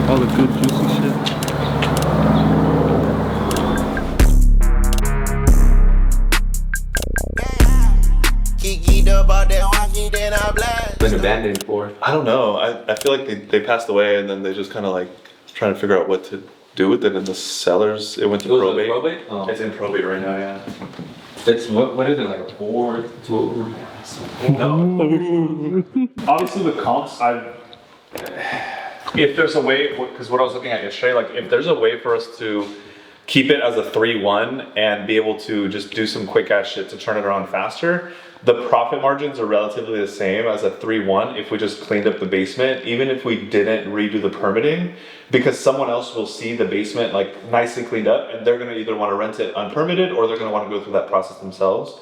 All the good juicy shit. Been abandoned for. I don't know. I feel like they passed away and then they just kind of like trying to figure out what to do with it in the cellars. It went to probate. Probate? Oh. It's in probate right now, yeah. It's what is it, like a 4? No. Obviously the comps, if there's a way, because what I was looking at yesterday, like if there's a way for us to keep it as a 3-1 and be able to just do some quick ass shit to turn it around faster, the profit margins are relatively the same as a 3-1 if we just cleaned up the basement, even if we didn't redo the permitting, because someone else will see the basement like nicely cleaned up and they're gonna either wanna rent it unpermitted or they're gonna wanna go through that process themselves.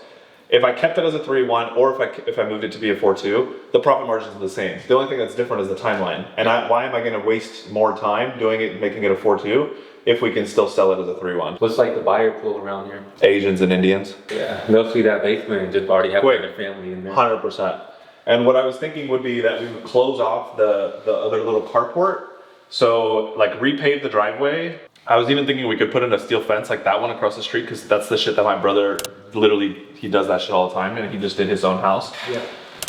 If I kept it as a 3-1 or if I moved it to be a 4-2, the profit margins are the same. The only thing that's different is the timeline. And why am I gonna waste more time doing it, making it a 4-2 if we can still sell it as a 3-1? What's like the buyer pool around here? Asians and Indians. Yeah. They'll see that basement and just already have their family in there. 100%. And what I was thinking would be that we would close off the other little carport. So like repave the driveway. I was even thinking we could put in a steel fence like that one across the street, because that's the shit that my brother literally, he does that shit all the time, and he just did his own house. Yeah.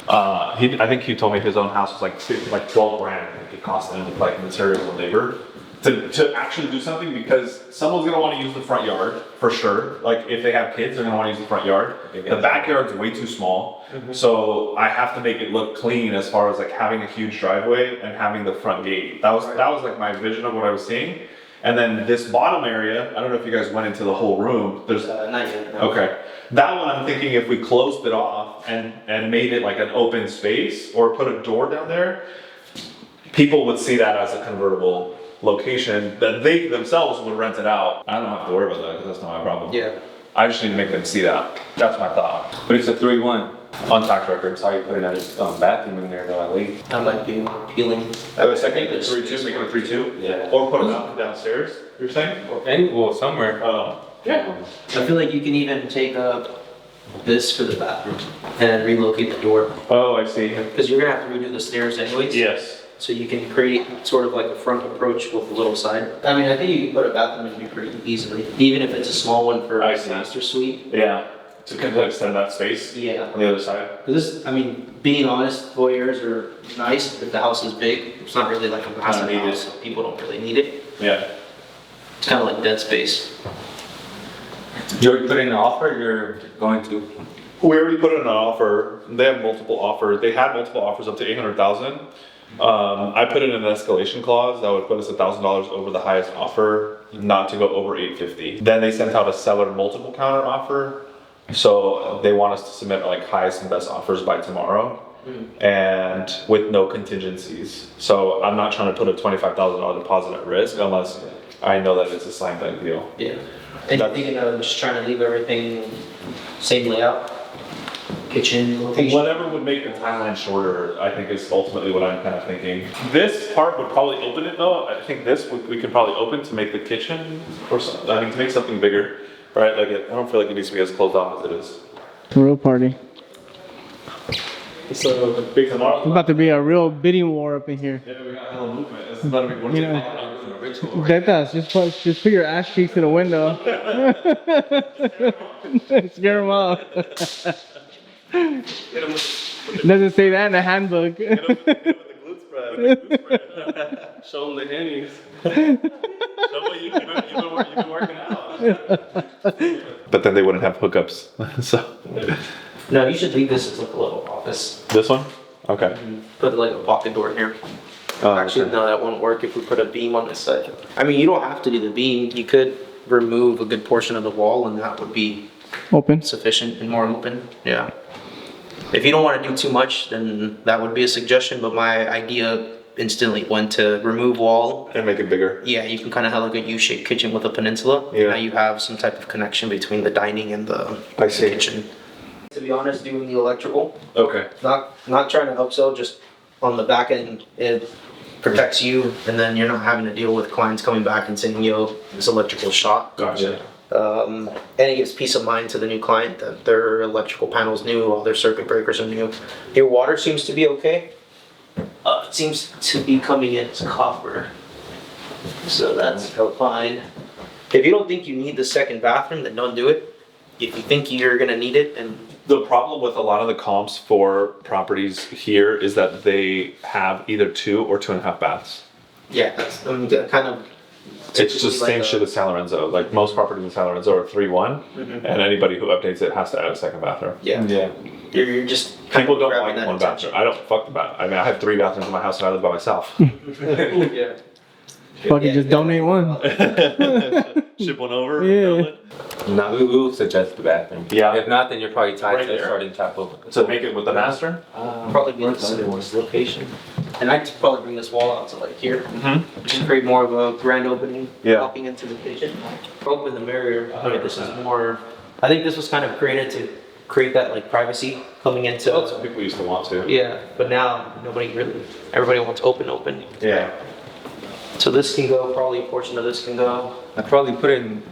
I think he told me his own house was like 12 grand. It cost him like materials and labor to actually do something, because someone's gonna want to use the front yard for sure. Like if they have kids, they're gonna want to use the front yard. The backyard's way too small, so I have to make it look clean as far as like having a huge driveway and having the front gate. That was like my vision of what I was seeing. And then this bottom area, I don't know if you guys went into the whole room. There's not yet. No. Okay. That one I'm thinking if we closed it off and made it like an open space or put a door down there, people would see that as a convertible location that they themselves would rent it out. I don't have to worry about that because that's not my problem. Yeah. I just need to make them see that. That's my thought. But it's a 3-1. On tax records. How you putting that bathroom in there though, at least? That might be more appealing. I was second, 3-2, make it a 3-2? Yeah. Or put it out downstairs, you're saying? Well, somewhere. Yeah. I feel like you can even take up this for the bathroom and relocate the door, Oh, I see. because you're gonna have to redo the stairs anyways. Yes. So you can create sort of like a front approach with a little side. I mean, I think you can put a bathroom in here pretty easily, even if it's a small one for I a see. master suite. Yeah. To kind of extend that space Yeah. on the other side. This, I mean, being honest, voyeurs are nice if the house is big. It's not really like a massive need house, it. so people don't really need it. Yeah. It's kind of like dead space. You're putting an offer, you're going to? We already put in an offer. They have multiple offers. They had multiple offers up to 800,000. I put in an escalation clause that would put us $1,000 over the highest offer, not to go over 850. Then they sent out a seller multiple counter offer. So they want us to submit like highest and best offers by tomorrow, and with no contingencies. So I'm not trying to put a $25,000 deposit at risk unless I know that it's a slam dunk deal. Yeah. And you're thinking of just trying to leave everything same layout? Kitchen, location? Whatever would make the timeline shorter, I think is ultimately what I'm kind of thinking. This part would probably open it though. I think this we can probably open to make the kitchen or something. I mean, to make something bigger, right? Like I don't feel like it needs to be as closed off as it is. Real party. So big tomorrow. It's about to be a real bidding war up in here. Yeah, we got hella movement. This is about to be one You know, Detas, just put your ass cheeks to the window. Scare them off. Doesn't say that in the handbook. Hit 'em with the glute spread. Show them the hennies. Show them you've been working out. But then they wouldn't have hookups. So. No, you should leave this as like a little office. This one? Okay. Put like a pocket door here. Actually, no, that won't work if we put a beam on this side. I mean, you don't have to do the beam. You could remove a good portion of the wall and that would be Open. sufficient and more open. Yeah. If you don't want to do too much, then that would be a suggestion, but my idea instantly went to remove wall. And make it bigger. Yeah, you can kind of have like a U-shaped kitchen with a peninsula. Yeah. Now you have some type of connection between the dining and the I see. kitchen. To be honest, doing the electrical, Okay. not trying to upsell, just on the back end, it protects you, and then you're not having to deal with clients coming back and saying, yo, this electrical shot. Gotcha. And it gives peace of mind to the new client that their electrical panel's new, all their circuit breakers are new. Your water seems to be okay. It seems to be coming in as copper. So that's fine. If you don't think you need the second bathroom, then don't do it. If you think you're gonna need it, and The problem with a lot of the comps for properties here is that they have either 2 or 2.5 baths. yeah, that's kind of. It's just like same shit as San Lorenzo. Like most properties in San Lorenzo are 3-1, and anybody who updates it has to add a second bathroom. Yeah. Yeah. You're just kind People of don't grabbing like that one attention. bathroom. I don't fuck the bath. I mean, I have 3 bathrooms in my house and I live by myself. Yeah. Fucking Yeah, just donate one. Ship one over. Yeah. No, we will suggest the bathroom. Yeah. If not, then you're probably tied Right to there. starting top over. So make it with the master. Probably be this location. And I'd probably bring this wall out to like here. Mm-hmm. Just create more of a grand opening, Yeah. walking into the kitchen. Open the mirror. I mean, this is more. I think this was kind of created to create that like privacy coming into. That's what people used to want to. Yeah, but now everybody wants open. Yeah. So this can go, probably a portion of this can go. I'd probably put in,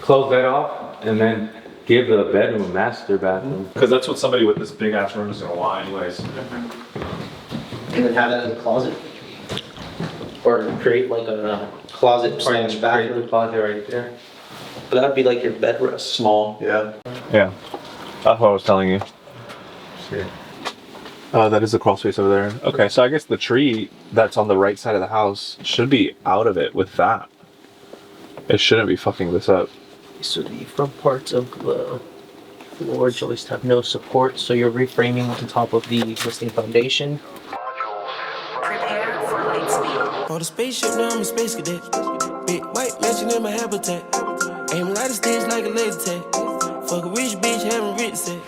close that off and then give the bedroom a master bathroom. Because that's what somebody with this big ass room is gonna want, anyways. And then have that as a closet. Or create like a closet slash Create bathroom. the closet right there. But that'd be like your bed rest. Small. Yeah. Yeah. That's what I was telling you. That is the crawl space over there. Okay, so I guess the tree that's on the right side of the house should be out of it with that. It shouldn't be fucking this up. So the front parts of the floor joists have no support, so you're reframing on top of the existing foundation. Prepare for light speed. On the spaceship, now I'm a space cadet. Big white mansion in my habitat. Aim light stage like a laser tag. Fuck a rich bitch, having rich set.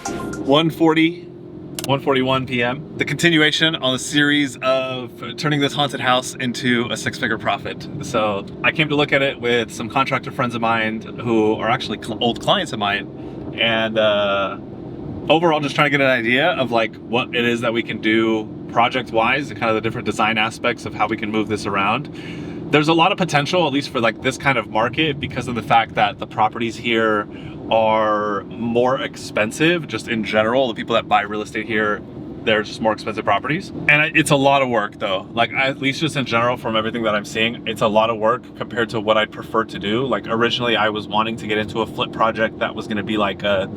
1:41 p.m. The continuation on the series of turning this haunted house into a 6-figure profit. So I came to look at it with some contractor friends of mine who are actually old clients of mine, and overall just trying to get an idea of like what it is that we can do project-wise and kind of the different design aspects of how we can move this around. There's a lot of potential, at least for like this kind of market, because of the fact that the properties here are more expensive just in general. The people that buy real estate here, they're just more expensive properties. And it's a lot of work though. Like at least just in general from everything that I'm seeing, it's a lot of work compared to what I'd prefer to do. Like originally I was wanting to get into a flip project that was gonna be like a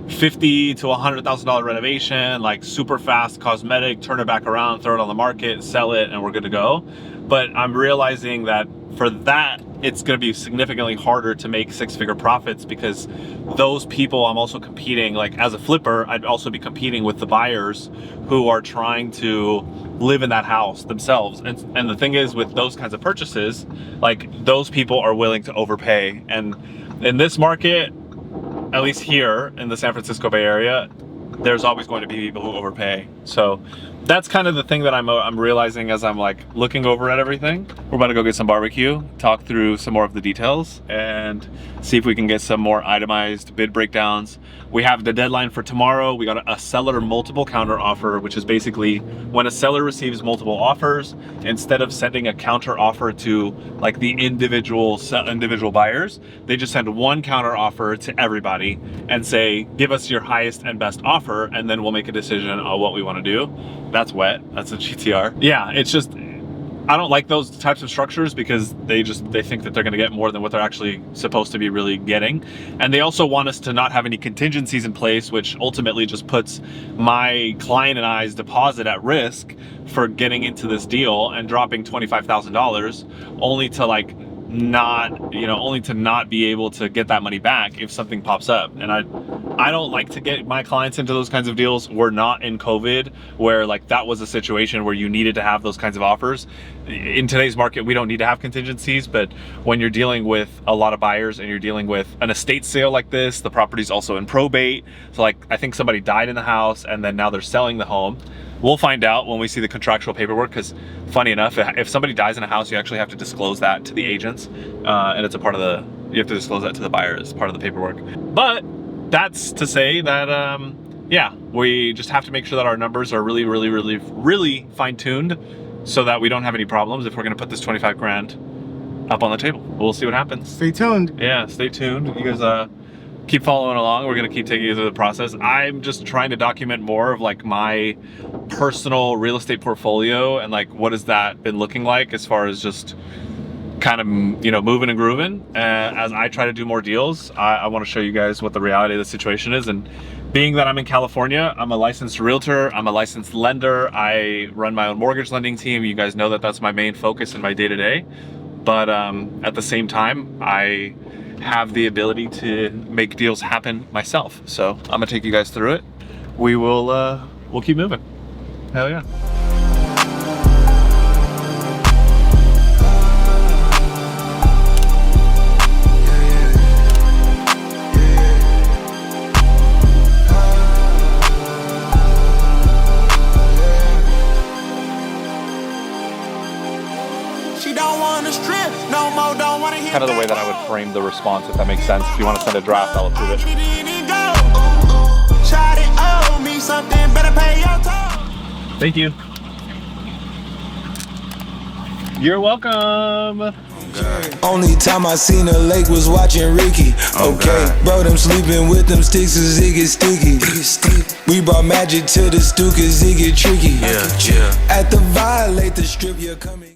$50,000 to $100,000 renovation, like super fast cosmetic, turn it back around, throw it on the market, sell it, and we're good to go. But I'm realizing that for that, it's going to be significantly harder to make 6-figure profits, because those people I'm also competing, like as a flipper, I'd also be competing with the buyers who are trying to live in that house themselves. And the thing is with those kinds of purchases, like those people are willing to overpay. And in this market, at least here in the San Francisco Bay Area, there's always going to be people who overpay. So that's kind of the thing that I'm realizing as I'm like looking over at everything. We're about to go get some barbecue, talk through some more of the details, and see if we can get some more itemized bid breakdowns. We have the deadline for tomorrow. We got a seller multiple counter offer, which is basically when a seller receives multiple offers, instead of sending a counter offer to like the individual buyers, they just send one counter offer to everybody and say, give us your highest and best offer, and then we'll make a decision on what we want to do. That's wet. That's a GTR. Yeah, it's just, I don't like those types of structures because they think that they're going to get more than what they're actually supposed to be really getting. And they also want us to not have any contingencies in place, which ultimately just puts my client and I's deposit at risk for getting into this deal and dropping $25,000 only to like only to not be able to get that money back if something pops up. And I don't like to get my clients into those kinds of deals. We're not in COVID where like that was a situation where you needed to have those kinds of offers. In today's market, we don't need to have contingencies, but when you're dealing with a lot of buyers and you're dealing with an estate sale like this, the property's also in probate. So like, I think somebody died in the house and then now they're selling the home. We'll find out when we see the contractual paperwork, because funny enough, if somebody dies in a house, you actually have to disclose that to the agents, and it's a part of you have to disclose that to the buyer as part of the paperwork. But that's to say that, yeah, we just have to make sure that our numbers are really, really, really, really fine-tuned so that we don't have any problems if we're gonna put this 25 grand up on the table. We'll see what happens. Stay tuned. Yeah, stay tuned. You guys keep following along. We're gonna keep taking you through the process. I'm just trying to document more of like my personal real estate portfolio and like what has that been looking like as far as just kind of, you know, moving and grooving. As I try to do more deals, I want to show you guys what the reality of the situation is. And being that I'm in California, I'm a licensed realtor, I'm a licensed lender, I run my own mortgage lending team. You guys know that that's my main focus in my day-to-day. But at the same time, I have the ability to make deals happen myself. So I'm gonna take you guys through it. We'll keep moving. Hell yeah. Kind of the way that I would frame the response, if that makes sense. If you want to send a draft, I'll approve it. Thank you. You're welcome. Only time I seen a lake was watching Ricky. Okay, bro, them sleeping with them sticks cause it get sticky. We brought magic to the stew cause it get tricky. At the Violate the Strip, you're coming.